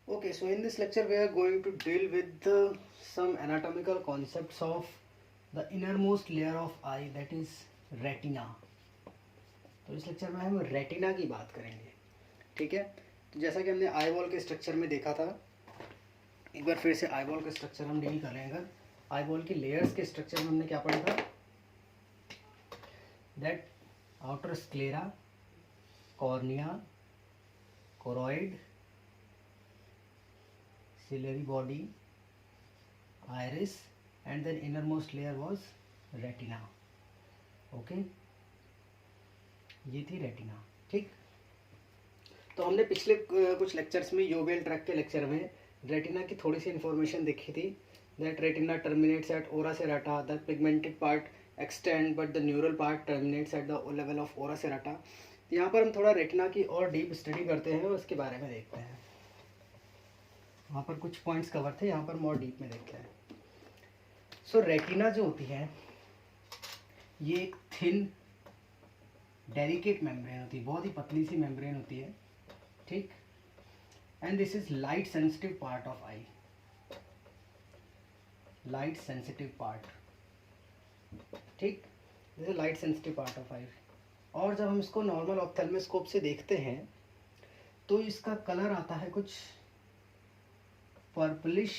Okay, so in this lecture we are going to deal with some anatomical concepts of the innermost layer of eye, that is retina. तो इस lecture में हम retina की बात करेंगे, ठीक है। तो जैसा कि हमने आई बॉल के स्ट्रक्चर में देखा था, एक बार फिर से आई बॉल के स्ट्रक्चर हम डील कर लेंगे। आई बॉल की लेयर्स के स्ट्रक्चर में हमने क्या पढ़ा था, that outer sclera, cornea, choroid, ciliary body, iris, and then innermost layer was retina. Okay, ये थी रेटिना, ठीक। तो हमने पिछले कुछ लेक्चर्स में योवेल ट्रैक के लेक्चर में रेटिना की थोड़ी सी इन्फॉर्मेशन देखी थी, that retina terminates at ora serrata, the pigmented part extend but the neural part terminates at the level of ora serrata. यहाँ पर हम थोड़ा रेटिना की और डीप स्टडी करते हैं और उसके बारे में देखते हैं। वहाँ पर कुछ पॉइंट्स कवर थे, यहाँ पर मोर डीप में देखते हैं। सो रेटिना जो होती है ये एक थिन डेलिकेट मेम्ब्रेन होती है, बहुत ही पतली सी मेम्ब्रेन होती है, ठीक। And this is light sensitive part of eye, light sensitive part, ठीक। This is light sensitive part of eye. और जब हम इसको नॉर्मल ऑप्थेल्मोस्कोप से देखते हैं तो इसका कलर आता है कुछ पर्पलिश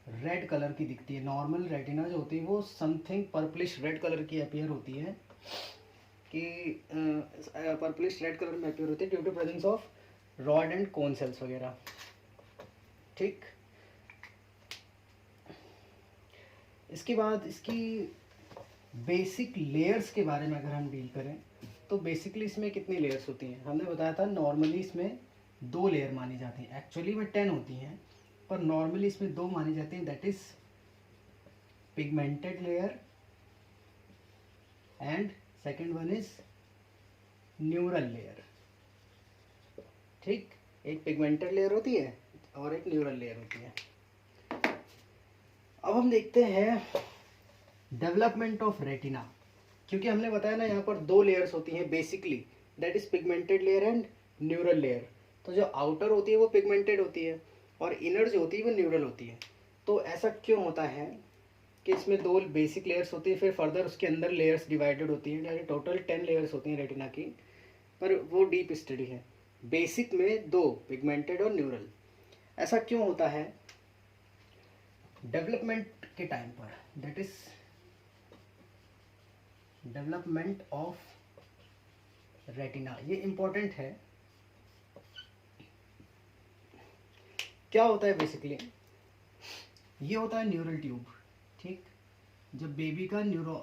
रेड कलर की दिखती है। नॉर्मल रेटिना जो होती है वो समथिंग पर्पलिश रेड कलर की अपीयर होती है, कि पर्पलिश रेड कलर में अपीयर होती है due to presence of rod and cone cells वगैरह, ठीक। इसके बाद इसकी बेसिक लेयर्स के बारे में अगर हम डील करें तो बेसिकली इसमें कितनी लेयर्स होती हैं, हमने बताया था नॉर्मली इसमें 2 लेयर मानी जाती हैं, एक्चुअली में 10 होती हैं, पर नॉर्मली इसमें 2 मानी जाती हैं, that is pigmented layer and second one is neural layer, ठीक। एक पिगमेंटेड लेयर होती है और एक न्यूरल लेयर होती है। अब हम देखते हैं डेवलपमेंट ऑफ रेटिना, क्योंकि हमने बताया ना यहाँ पर 2 लेयर्स होती हैं basically, that is pigmented layer and neural layer. तो जो आउटर होती है वो पिगमेंटेड होती है और इनर जो होती है वो न्यूरल होती है। तो ऐसा क्यों होता है कि इसमें 2 बेसिक लेयर्स होती है, फिर फर्दर उसके अंदर लेयर्स डिवाइडेड होती हैं, यानी टोटल 10 लेयर्स होती हैं रेटिना की, पर वो डीप स्टडी है। बेसिक में 2 पिगमेंटेड और न्यूरल। ऐसा क्यों होता है डेवलपमेंट के टाइम पर, that is development of retina, ये इंपॉर्टेंट है। क्या होता है बेसिकली, ये होता है न्यूरल ट्यूब, ठीक। जब बेबी का न्यूरो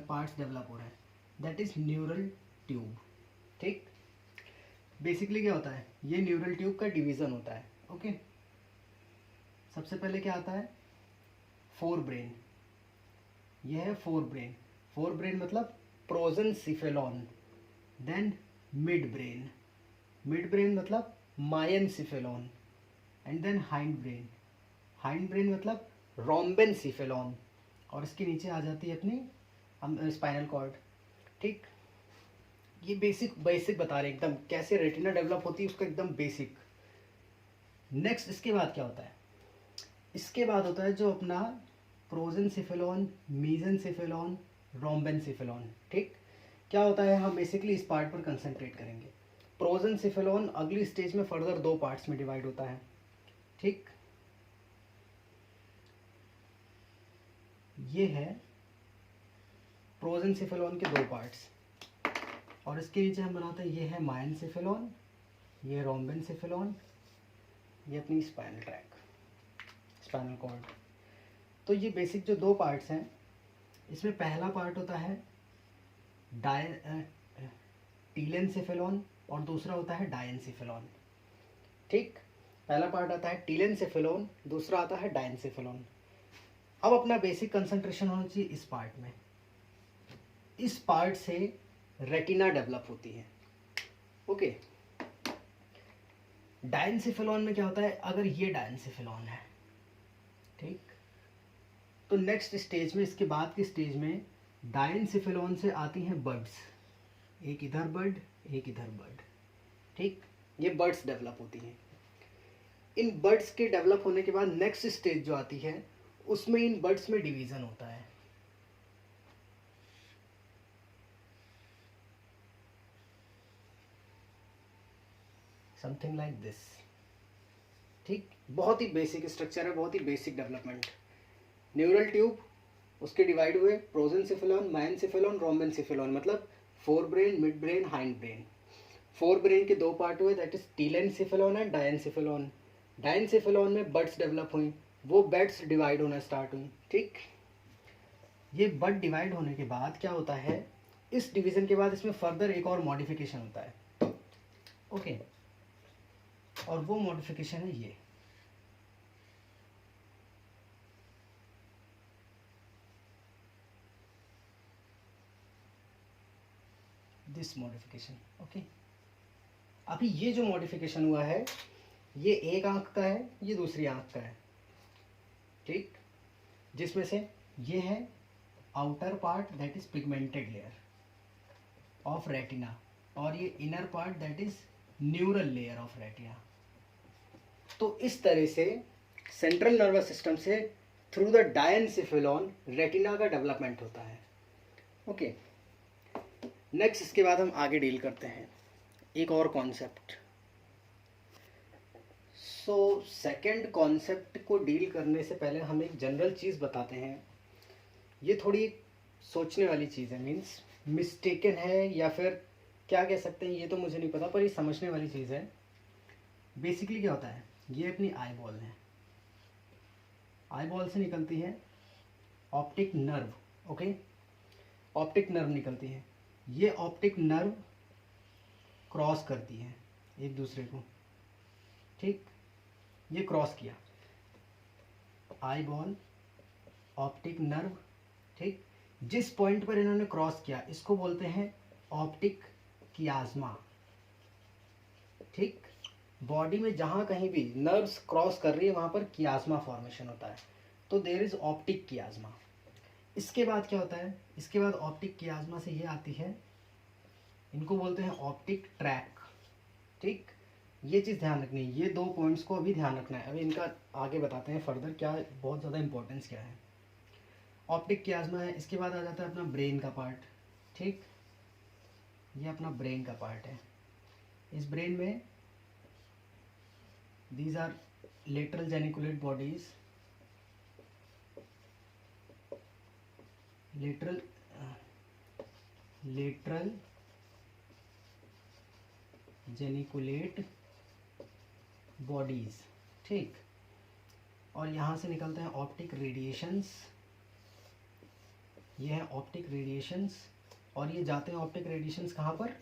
पार्ट्स डेवलप हो रहा है, दैट इज न्यूरल ट्यूब, ठीक। बेसिकली क्या होता है, ये न्यूरल ट्यूब का डिवीजन होता है, ओके। सबसे पहले क्या आता है, फोर ब्रेन, ये है फोर ब्रेन। फोर ब्रेन मतलब prosencephalon, then mid brain, mid brain मतलब mesencephalon, and then hind brain, hind brain मतलब रोम्बेनसिफेलॉन, और इसके नीचे आ जाती है अपनी हम स्पाइनल कॉर्ड, ठीक। ये बेसिक बेसिक बता रहे हैं एकदम, कैसे रेटिना डेवलप होती है उसका एकदम बेसिक। नेक्स्ट इसके बाद क्या होता है, इसके बाद होता है जो अपना प्रोजेंसिफेलॉन, मीजेंसिफेलॉन, रोम्बेनसिफेलॉन, ठीक। क्या होता है, हम बेसिकली इस पार्ट पर कंसंट्रेट करेंगे। प्रोजेंसिफेलॉन अगली स्टेज में फर्दर 2 पार्ट्स में डिवाइड होता है, ठीक। ये है प्रोजेंसिफेलॉन के 2 पार्ट्स, और इसके नीचे हम बनाते हैं, ये है मायनसिफेलॉन, ये रोम्बेनसिफेलॉन, ये अपनी स्पाइनल ट्रैक, स्पाइनल कॉर्ड। तो ये बेसिक जो 2 पार्ट्स हैं, इसमें पहला पार्ट होता है टीलेनसेफेलॉन और दूसरा होता है डायनसेफेलॉन, ठीक। पहला पार्ट आता है टीलेनसेफेलॉन, दूसरा आता है डायनसेफेलॉन। अब अपना बेसिक कंसंट्रेशन होना चाहिए इस पार्ट में, इस पार्ट से रेटिना डेवलप होती है, ओके। डायनसेफेलॉन में क्या होता है, अगर ये डायनसेफेलॉन है, ठीक, तो नेक्स्ट स्टेज में, इसके बाद की स्टेज में डायनसेफेलॉन से आती हैं बर्ड्स, एक इधर बर्ड एक इधर बर्ड, ठीक। ये बर्ड्स डेवलप होती हैं। इन बर्ड्स के डेवलप होने के बाद नेक्स्ट स्टेज जो आती है उसमें इन बर्ड्स में डिवीजन होता है। समथिंग लाइक दिस, ठीक। बहुत ही बेसिक स्ट्रक्चर है, बहुत ही बेसिक डेवलपमेंट। न्यूरल ट्यूब, उसके डिवाइड हुए प्रोजेंसिफेलॉन, माइनसिफेलॉन, रोम्बेनसिफेलॉन, मतलब fore brain, mid brain, hind brain. Fore brain के दो पार्ट हुए, दैट इज टीलेंसिफेलॉन एंड डायंसिफेलॉन। डायंसिफेलॉन में बर्ड्स डेवलप हुई, वो बर्ड्स डिवाइड होना स्टार्ट हुई, ठीक। ये बर्ड डिवाइड होने के बाद क्या होता है, इस डिवीजन के बाद इसमें फर्दर एक और मॉडिफिकेशन होता है, ओके। और वो मॉडिफिकेशन है ये, दिस मॉडिफिकेशन, ओके। अभी ये जो मॉडिफिकेशन हुआ है ये एक आंख का है, ये दूसरी आंख का है, ठीक। जिसमें से ये है outer part that is pigmented layer of retina, और ये inner part that is neural layer of retina. तो इस तरह से सेंट्रल नर्वस सिस्टम से थ्रू द डायंसिफेलॉन रेटिना का डेवलपमेंट होता है, ओके। नेक्स्ट इसके बाद हम आगे डील करते हैं एक और कॉन्सेप्ट। सो सेकंड कॉन्सेप्ट को डील करने से पहले हम एक जनरल चीज़ बताते हैं। ये थोड़ी सोचने वाली चीज़ है, मीन्स मिस्टेकन है या फिर क्या कह सकते हैं ये तो मुझे नहीं पता, पर ये समझने वाली चीज़ है। बेसिकली क्या होता है, ये अपनी आई बॉल है, आई बॉल से निकलती है optic nerve, okay. Optic nerve निकलती है, ये ऑप्टिक नर्व क्रॉस करती है एक दूसरे को, ठीक। ये क्रॉस किया, आई बॉल, ऑप्टिक नर्व, ठीक। जिस पॉइंट पर इन्होंने क्रॉस किया इसको बोलते हैं ऑप्टिक कियाज्मा, ठीक। बॉडी में जहाँ कहीं भी नर्व्स क्रॉस कर रही है वहाँ पर कियाज्मा फॉर्मेशन होता है, तो देयर इज ऑप्टिक कियाज्मा। इसके बाद क्या होता है, इसके बाद ऑप्टिक कियाज्मा से ये आती है, इनको बोलते हैं ऑप्टिक ट्रैक, ठीक। ये चीज़ ध्यान रखनी है, ये दो पॉइंट्स को अभी ध्यान रखना है। अभी इनका आगे बताते हैं फर्दर क्या बहुत ज़्यादा इंपॉर्टेंस क्या है। ऑप्टिक कियाज्मा है, इसके बाद आ जाता है अपना ब्रेन का पार्ट, ठीक। ये अपना ब्रेन का पार्ट है। इस ब्रेन में these are lateral geniculate bodies, lateral geniculate bodies, ठीक। और यहाँ से निकलते हैं ऑप्टिक रेडिएशंस, ये है ऑप्टिक रेडिएशंस, और ये जाते हैं ऑप्टिक रेडिएशंस कहाँ पर,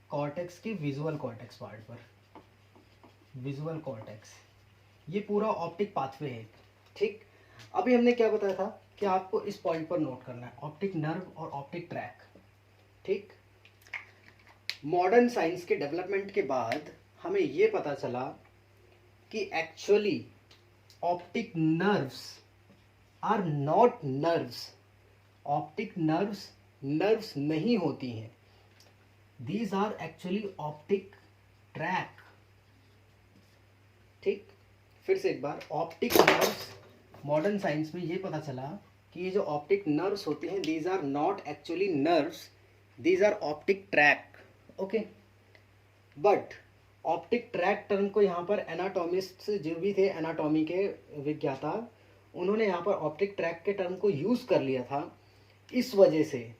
कॉर्टेक्स के विजुअल कॉर्टेक्स पार्ट पर, विजुअल कॉर्टेक्स। ये पूरा ऑप्टिक पाथवे है, ठीक। अभी हमने क्या बताया था कि आपको इस पॉइंट पर नोट करना है, ऑप्टिक नर्व और ऑप्टिक ट्रैक, ठीक। मॉडर्न साइंस के डेवलपमेंट के बाद हमें ये पता चला कि actually optic nerves are not nerves, optic nerves nerves नहीं होती हैं, these are actually optic tract, ठीक। फिर से एक बार, ऑप्टिक नर्व्स, मॉडर्न साइंस में ये पता चला कि ये जो ऑप्टिक नर्व्स होती हैं these are not actually nerves, these are optic tract, okay. But optic tract term को यहाँ पर एनाटॉमिस्ट जो भी थे, एनाटॉमी के विज्ञाता, उन्होंने यहाँ पर ऑप्टिक ट्रैक के टर्म को यूज़ कर लिया था। इस वजह से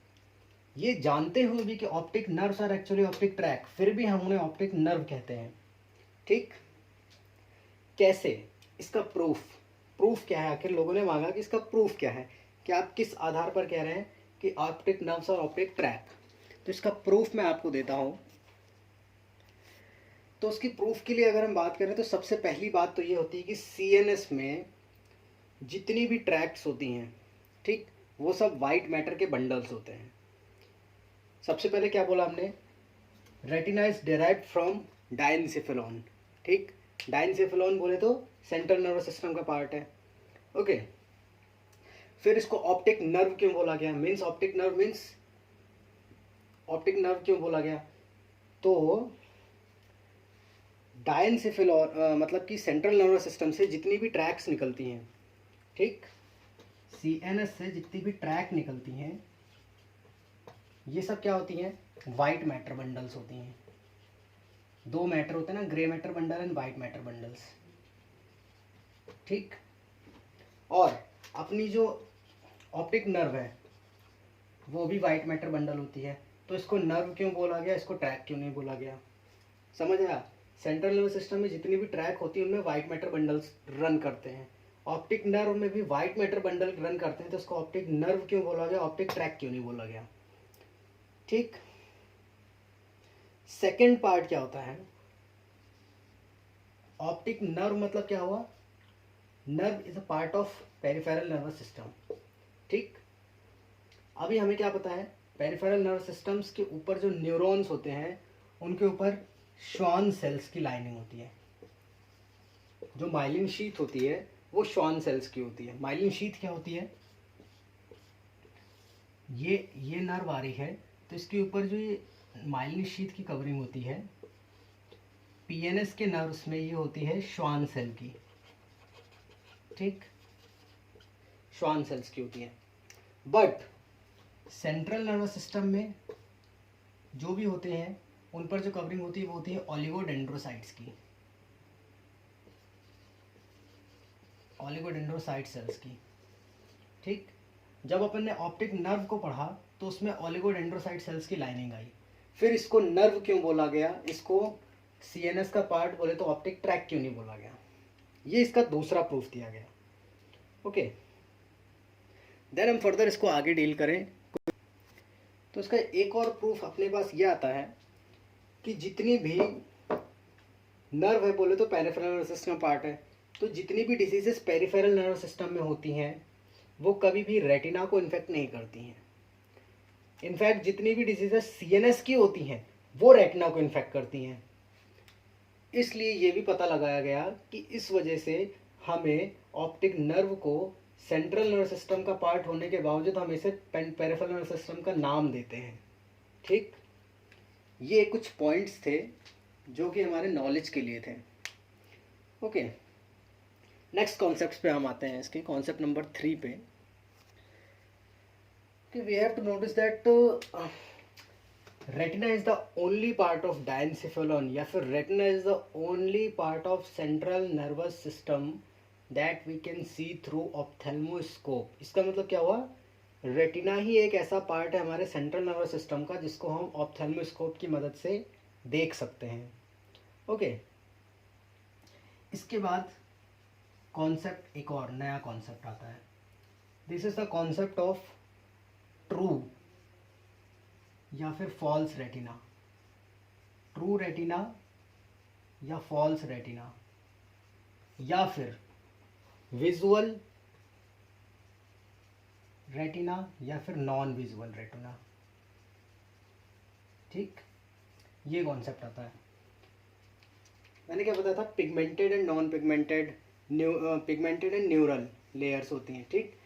ये जानते हुए भी कि optic nerves are actually optic tract, फिर भी हम उन्हें ऑप्टिक नर्व कहते हैं, ठीक। कैसे, इसका प्रूफ क्या है, आखिर लोगों ने मांगा कि इसका प्रूफ क्या है, कि आप किस आधार पर कह रहे हैं कि ऑप्टिक नर्व्स और ऑप्टिक ट्रैक। तो इसका प्रूफ मैं आपको देता हूं। तो उसकी प्रूफ के लिए अगर हम बात करें तो सबसे पहली बात तो ये होती है कि सीएनएस में जितनी भी ट्रैक्स होती हैं, ठीक, वो सब वाइट मैटर के बंडल्स होते हैं। सबसे पहले क्या बोला हमने, रेटिना इज डेराइव्ड फ्रॉम डायंसिफेलॉन, ठीक। डायंसिफेलॉन बोले तो सेंट्रल नर्वस सिस्टम का पार्ट है, ओके। फिर इसको ऑप्टिक नर्व क्यों बोला गया, मीन्स ऑप्टिक नर्व क्यों बोला गया, तो डायनसेफेल और मतलब कि सेंट्रल नर्वस सिस्टम से जितनी भी ट्रैक्स निकलती हैं, ठीक, सीएनएस से जितनी भी ट्रैक निकलती हैं, ये सब क्या होती हैं? वाइट मैटर बंडल्स होती हैं। दो मैटर होते हैं ना, grey matter bundle and white matter bundles, ठीक। और अपनी जो ऑप्टिक नर्व है वो भी वाइट मैटर बंडल होती है। तो इसको नर्व क्यों बोला गया, इसको ट्रैक क्यों नहीं बोला गया? समझ आया? सेंट्रल नर्वस सिस्टम में जितनी भी ट्रैक होती है उनमें वाइट मैटर बंडल्स रन करते हैं। ऑप्टिक नर्व में भी वाइट मैटर बंडल रन करते हैं, तो इसको ऑप्टिक नर्व क्यों बोला गया, ऑप्टिक ट्रैक क्यों नहीं बोला गया? ठीक। सेकेंड पार्ट क्या होता है? ऑप्टिक नर्व मतलब क्या हुआ? Nerve is a part of peripheral nervous system, ठीक। अभी हमें क्या पता है? पेरिफेरल नर्वस सिस्टम्स के ऊपर जो न्यूरॉन्स होते हैं उनके ऊपर श्वान सेल्स की लाइनिंग होती है। जो माइलिन शीथ होती है वो श्वान सेल्स की होती है। माइलिन शीथ क्या होती है? ये नर्व आ रही है तो इसके ऊपर जो ये माइलिन शीथ की कवरिंग होती है, पीएनएस के नर्व्स में ये होती है श्वान सेल की, ठीक, श्वान सेल्स की होती है। बट सेंट्रल नर्वस सिस्टम में जो भी होते हैं उन पर जो कवरिंग होती है वो होती है ओलिगोडेंड्रोसाइट्स की, ओलिगोडेंड्रोसाइट सेल्स की, ठीक। जब अपन ने ऑप्टिक नर्व को पढ़ा तो उसमें ओलिगोडेंड्रोसाइट सेल्स की लाइनिंग आई। फिर इसको नर्व क्यों बोला गया, इसको सीएनएस का पार्ट बोले तो ऑप्टिक ट्रैक क्यों नहीं बोला गया? ये इसका दूसरा प्रूफ दिया गया। ओके, देन हम फर्दर इसको आगे डील करें। तो इसका एक और प्रूफ अपने पास ये आता है कि जितनी भी नर्व है बोले तो पेरिफेरल नर्वस सिस्टम पार्ट है, तो जितनी भी डिजीजेस पेरिफेरल नर्वस सिस्टम में होती हैं वो कभी भी रेटिना को इन्फेक्ट नहीं करती हैं। इनफैक्ट जितनी भी डिजीजेस सीएनएस की होती हैं वो रेटिना को इन्फेक्ट करती हैं। इसलिए ये भी पता लगाया गया कि इस वजह से हमें ऑप्टिक नर्व को सेंट्रल नर्वस सिस्टम का पार्ट होने के बावजूद हम इसे पेरिफेरल नर्वस सिस्टम का नाम देते हैं, ठीक। ये कुछ पॉइंट्स थे जो कि हमारे नॉलेज के लिए थे। ओके, नेक्स्ट कॉन्सेप्ट पे हम आते हैं, इसके कॉन्सेप्ट नंबर 3 पे। कि we have to notice that retina is the only part of diencephalon, या फिर retina is the only part of central nervous system that we can see through ophthalmoscope. इसका मतलब क्या हुआ? रेटिना ही एक ऐसा पार्ट है हमारे सेंट्रल नर्वस सिस्टम का जिसको हम ऑप्थेल्मोस्कोप की मदद से देख सकते हैं। ओके, इसके बाद कॉन्सेप्ट, एक और नया कॉन्सेप्ट आता है। This is the concept of true या फिर फॉल्स रेटिना। ट्रू रेटिना या फॉल्स रेटिना, या फिर विजुअल रेटिना या फिर नॉन विजुअल रेटिना, ठीक। ये कॉन्सेप्ट आता है। मैंने क्या बताया था? Pigmented and non pigmented, pigmented and neural layers होती हैं, ठीक।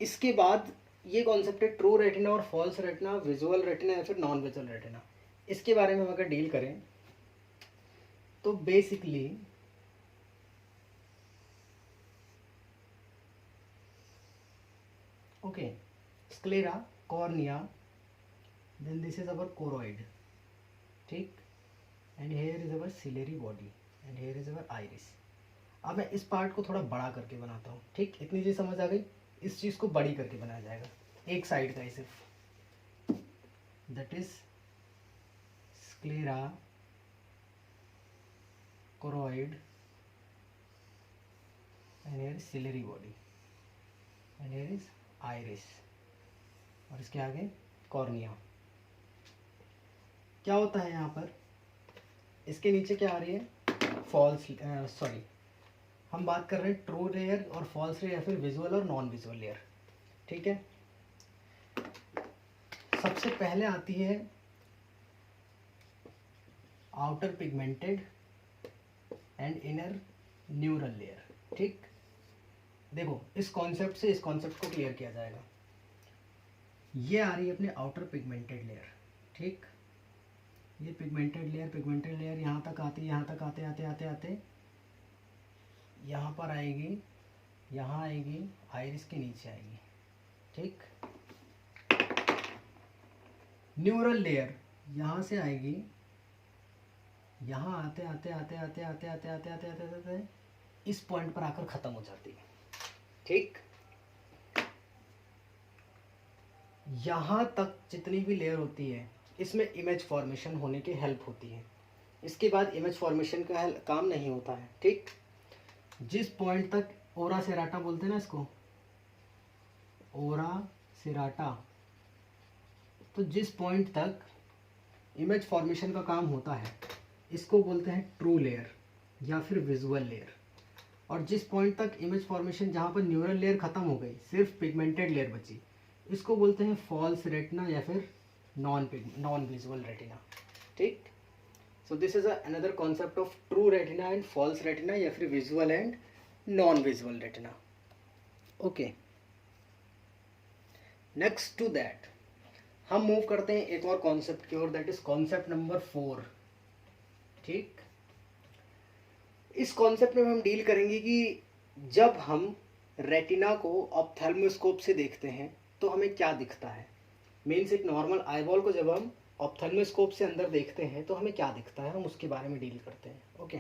इसके बाद ये कॉन्सेप्ट है ट्रू रेटिना और फॉल्स रेटिना, विजुअल रेटिना या फिर नॉन विजुअल रेटिना। इसके बारे में हम अगर डील करें तो basically okay, sclera, cornea, then this is our choroid, ठीक, and here is our ciliary body and here is our iris. अब मैं इस पार्ट को थोड़ा बड़ा करके बनाता हूँ, ठीक। इतनी चीज़ समझ आ गई? इस चीज़ को बड़ी करके बनाया जाएगा, एक साइड का ही सिर्फ। That is sclera, choroid and here ciliary body and here is iris, और इसके आगे कॉर्निया। क्या होता है यहाँ पर? इसके नीचे क्या आ रही है? फॉल्स, सॉरी, हम बात कर रहे हैं ट्रू लेयर और फॉल्स लेयर या फिर विजुअल और नॉन विजुअल लेयर, ठीक है। सबसे पहले आती है outer pigmented and inner neural layer, ठीक। देखो, इस कॉन्सेप्ट से इस कॉन्सेप्ट को क्लियर किया जाएगा। ये आ रही है अपने आउटर पिगमेंटेड लेयर, ठीक। ये पिगमेंटेड लेयर यहाँ तक आती, यहाँ तक आते आते आते आते यहाँ पर आएगी, यहाँ आएगी, आइरिस के नीचे आएगी। ठीक, न्यूरल लेयर यहाँ से आएगी, यहाँ आते आते आते आते आते आते आते आते आते आते इस पॉइंट पर आकर ख़त्म हो जाती है। ठीक, यहाँ तक जितनी भी लेयर होती है इसमें इमेज फॉर्मेशन होने की हेल्प होती है। इसके बाद इमेज फॉर्मेशन का काम नहीं होता है। ठीक, जिस पॉइंट तक ओरा सेराटा बोलते हैं ना इसको, ओरा सेराटा, तो जिस पॉइंट तक इमेज फॉर्मेशन का काम होता है इसको बोलते हैं ट्रू लेयर या फिर विजुअल लेयर। और जिस पॉइंट तक इमेज फॉर्मेशन, जहाँ पर न्यूरल लेयर ख़त्म हो गई, सिर्फ पिगमेंटेड लेयर बची, इसको बोलते हैं फॉल्स रेटिना या फिर नॉन विजुअल रेटिना। ठीक, so this is another concept of true retina and false retina या फिर visual and non visual retina. Okay, next to that हम मूव करते हैं एक और कॉन्सेप्ट की ओर, दैट इज कॉन्सेप्ट नंबर 4। ठीक, इस कॉन्सेप्ट में हम डील करेंगे कि जब हम रेटिना को ऑप्थेल्मोस्कोप से देखते हैं तो हमें क्या दिखता है। मीन्स एक नॉर्मल आईबॉल को जब हम ऑप्थेल्मोस्कोप से अंदर देखते हैं तो हमें क्या दिखता है, हम उसके बारे में डील करते हैं। ओके,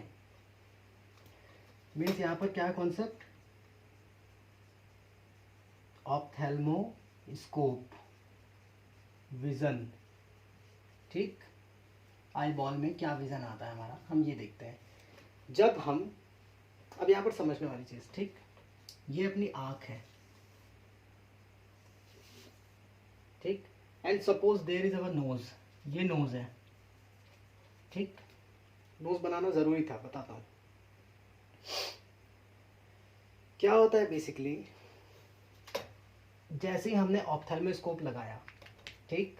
मीन्स यहाँ पर क्या है कॉन्सेप्ट, ऑप्थेल्मोस्कोप विजन। ठीक, आईबॉल में क्या विजन आता है हमारा, हम ये देखते हैं। जब हम, अब यहाँ पर समझने वाली चीज़, ठीक, ये अपनी आँख है। ठीक, and suppose there is our nose, ये नोज है। ठीक, नोज बनाना ज़रूरी था, बताता हूँ क्या होता है। बेसिकली जैसे ही हमने ऑप्थेल्मोस्कोप लगाया, ठीक,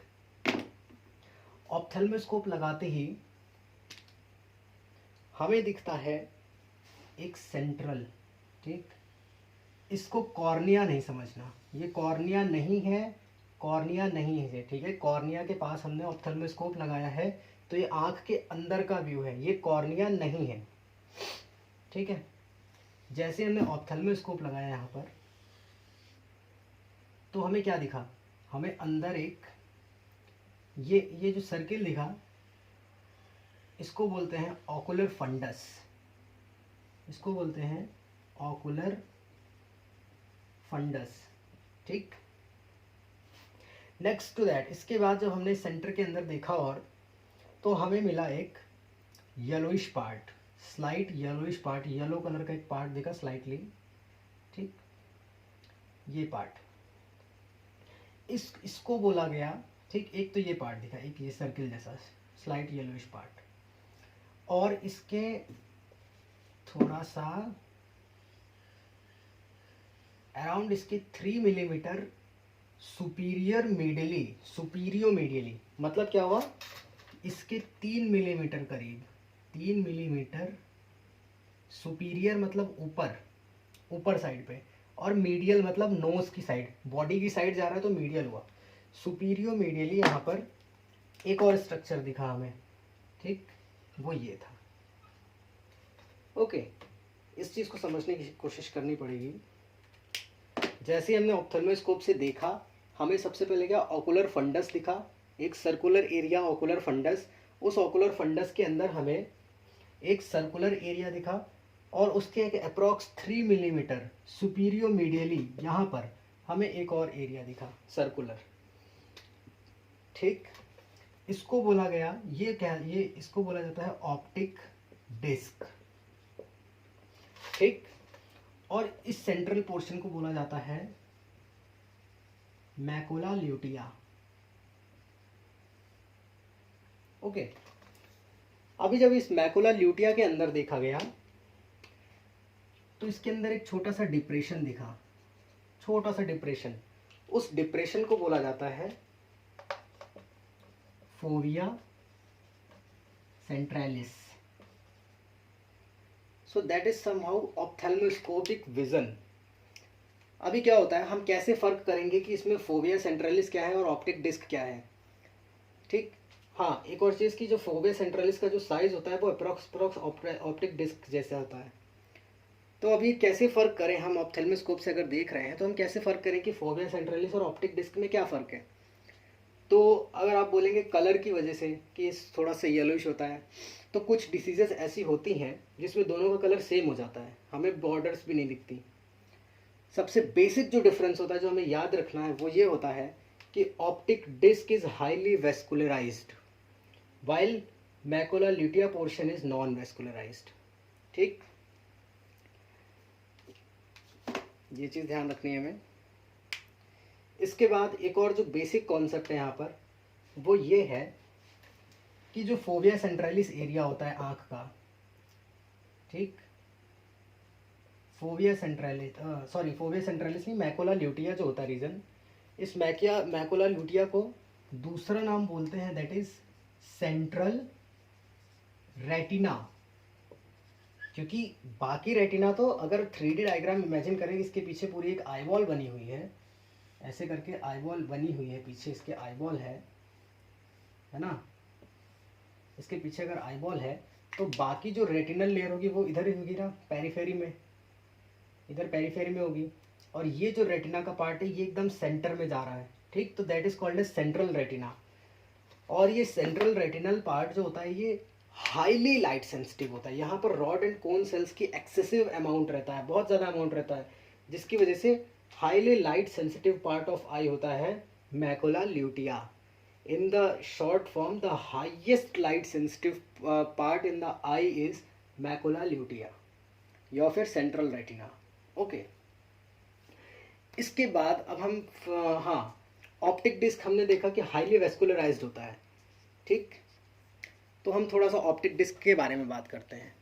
ऑप्थेल्मोस्कोप लगाते ही हमें दिखता है एक सेंट्रल, ठीक, इसको कॉर्निया नहीं समझना, ये कॉर्निया नहीं है, कॉर्निया नहीं है। ठीक है, कॉर्निया के पास हमने ऑप्थेल्मोस्कोप लगाया है तो ये आँख के अंदर का व्यू है, ये कॉर्निया नहीं है। ठीक है, जैसे हमने ऑप्थेल्मोस्कोप लगाया यहाँ पर तो हमें क्या दिखा, हमें अंदर एक ये जो सर्किल दिखा, इसको बोलते हैं ऑकुलर फंडस, इसको बोलते हैं ऑकुलर फंडस। ठीक, नेक्स्ट टू दैट, इसके बाद जब हमने सेंटर के अंदर देखा और तो हमें मिला एक yellowish part, slight yellowish part, yellow colour का एक पार्ट दिखा स्लाइटली। ठीक, ये पार्ट, इसको बोला गया। ठीक, एक तो ये पार्ट दिखा, एक ये सर्किल जैसा स्लाइट येलोइश पार्ट, और इसके थोड़ा सा अराउंड इसके 3 मिलीमीटर सुपीरियो मीडियली, मतलब क्या हुआ, इसके 3 मिलीमीटर करीब, 3 मिलीमीटर सुपीरियर मतलब ऊपर साइड पे, और मीडियल मतलब नोज की साइड, बॉडी की साइड जा रहा है तो मीडियल हुआ। सुपीरियो मीडियली यहाँ पर एक और स्ट्रक्चर दिखा हमें। ठीक, वो ये था। ओके, इस चीज़ को समझने की कोशिश करनी पड़ेगी। जैसे हमने ऑप्थेल्मोस्कोप से देखा, हमें सबसे पहले क्या ऑकुलर फंडस दिखा, एक सर्कुलर एरिया ऑकुलर फंडस। उस ऑकुलर फंडस के अंदर हमें एक सर्कुलर एरिया दिखा और उसके एक अप्रॉक्स 3 मिलीमीटर सुपीरियो मीडियली यहाँ पर हमें एक और एरिया दिखा सर्कुलर। ठीक, इसको बोला गया, ये क्या, ये इसको बोला जाता है ऑप्टिक डिस्क। ठीक, और इस सेंट्रल पोर्शन को बोला जाता है मैकुला ल्यूटिया। ओके, अभी जब इस मैकुला ल्यूटिया के अंदर देखा गया तो इसके अंदर एक छोटा सा डिप्रेशन दिखा, छोटा सा डिप्रेशन। उस डिप्रेशन को बोला जाता है fovea centralis. So that is somehow ophthalmoscopic vision. अभी क्या होता है, हम कैसे फर्क करेंगे कि इसमें फोविया सेंट्रलिस क्या है और ऑप्टिक डिस्क क्या है। ठीक, हाँ, एक और चीज़ की जो फोविया सेंट्रलिस का जो साइज होता है वो अप्रॉक्स ऑप्टिक डिस्क जैसा होता है। तो अभी कैसे फ़र्क करें हम ऑप्थेल्मोस्कोप से अगर देख रहे हैं तो हम कैसे फ़र्क करें कि फोविया सेंट्रलिस और ऑप्टिक डिस्क में क्या फ़र्क है। तो अगर आप बोलेंगे कलर की वजह से कि थोड़ा सा येलोइश होता है, तो कुछ डिसीजेस ऐसी होती हैं जिसमें दोनों का कलर सेम हो जाता है, हमें बॉर्डर्स भी नहीं दिखती। सबसे बेसिक जो डिफरेंस होता है जो हमें याद रखना है वो ये होता है कि optic disc is highly vascularized while macula lutea portion is non vascularized. ठीक, ये चीज़ ध्यान रखनी है हमें। इसके बाद एक और जो बेसिक कॉन्सेप्ट है यहाँ पर वो ये है कि जो फोविया सेंट्रलिस एरिया होता है आँख का, ठीक, फोविया सेंट्रलिस फोविया सेंट्रलिस नहीं, मैकुला ल्यूटिया जो होता है रीजन, इस मैकुला ल्यूटिया को दूसरा नाम बोलते हैं, दैट इज सेंट्रल रेटिना। क्योंकि बाकी रेटिना तो अगर 3D डायग्राम इमेजिन करें, इसके पीछे पूरी एक आईबॉल बनी हुई है, ऐसे करके आईबॉल बनी हुई है, पीछे इसके आईबॉल है ना, इसके पीछे अगर आईबॉल है तो बाकी जो रेटिनल लेयर होगी वो इधर ही होगी ना, पेरिफेरी में, इधर पेरिफेरी में होगी। और ये जो रेटिना का पार्ट है ये एकदम सेंटर में जा रहा है, ठीक, तो that is called as central retina. और ये सेंट्रल रेटिनल पार्ट जो होता है ये हाईली लाइट सेंसिटिव होता है। यहाँ पर रॉड एंड कोन सेल्स की एक्सेसिव अमाउंट रहता है, बहुत ज़्यादा अमाउंट रहता है, जिसकी वजह से highly light sensitive part of eye होता है macula lutea. In the short form the highest light sensitive part in the eye is macula lutea या फिर सेंट्रल रेटिना। ओके, इसके बाद अब हम हाँ, ऑप्टिक डिस्क हमने देखा कि हाईली वेस्कुलराइज्ड होता है, ठीक। तो हम थोड़ा सा ऑप्टिक डिस्क के बारे में बात करते हैं।